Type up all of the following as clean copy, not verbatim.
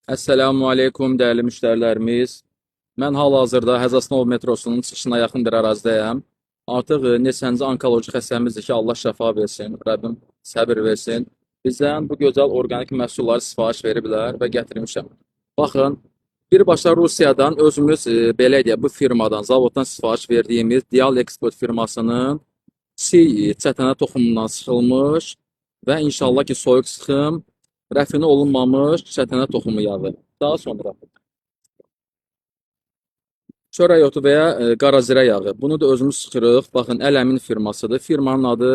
Əssəlamu aleykum, dəyərli müştərilərimiz. Mən hal-hazırda Həzasnov metrosunun çıxışına yaxın bir ərazidəyəm. Artıq neçənci onkoloji xəstəmizdir ki, Allah şəfa versin, Rəbbim səbir versin. Bizdən bu gözəl orqanik məhsulları sifariş veriblər və gətirmişəm. Baxın, birbaşa Rusiyadan özümüz belə deyək, bu firmadan, zavoddan sifariş verdiyimiz Dial Export firmasının çətənə toxumundan sıxılmış və inşallah ki, soyuq sıxım rəfinə olunmamış çətənə toxumu yağı. Daha sonra çörək otu və ya qarazirə yağı. Bunu da özümüz sıxırıq. Baxın, Əl-Əmin firmasıdır. Firmanın adı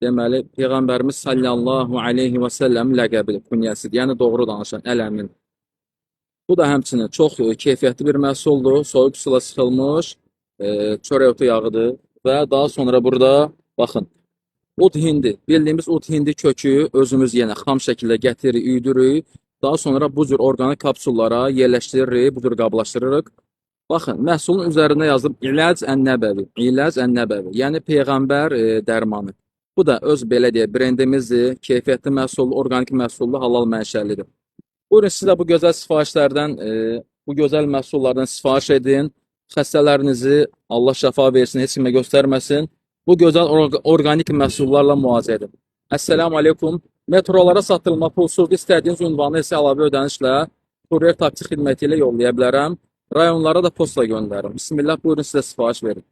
deməli Peyğəmbərimiz sallallahu aleyhi və səlləm ləqəbidir, künyəsidir. Yəni doğru danışan Əl-Əmin. Bu da həmçinin çox keyfiyyətli bir məhsuldur. Soyuq suda sıxılmış çörək otu yağıdır və daha sonra burada baxın, ud hindi, bildiyimiz ud hindi kökü özümüz yenə xam şəkildə gətiririk, üyüdürük. Daha sonra bu cür orqanik kapsullara yerləşdiririk, bu cür qablaşdırırıq. Baxın, məhsulun üzərində yazılıb İlac ən-Nəbəvi, İlac ən-Nəbəvi, yəni Peyğəmbər dərmanı. Bu da öz belə deyək, brendimizdir, keyfiyyətli məhsul, orqanik məhsullu, halal mənşəlidir. Buyurun, siz də bu gözəl sifarişlərdən, bu gözəl məhsullardan sifariş edin. Xəstələrinizi Allah şəfa versin, heç kimə göstərməsin. Bu gözəl orqanik məhsullarla müalicə edin. Əssəlamu aleykum. Metrolara satılma pulsuz istədiyiniz ünvanı isə əlavə ödənişlə kuryer taksi xidməti ilə yollaya bilərəm. Rayonlara da posta göndərirəm. Bismillah, buyurun sizə sifariş verin.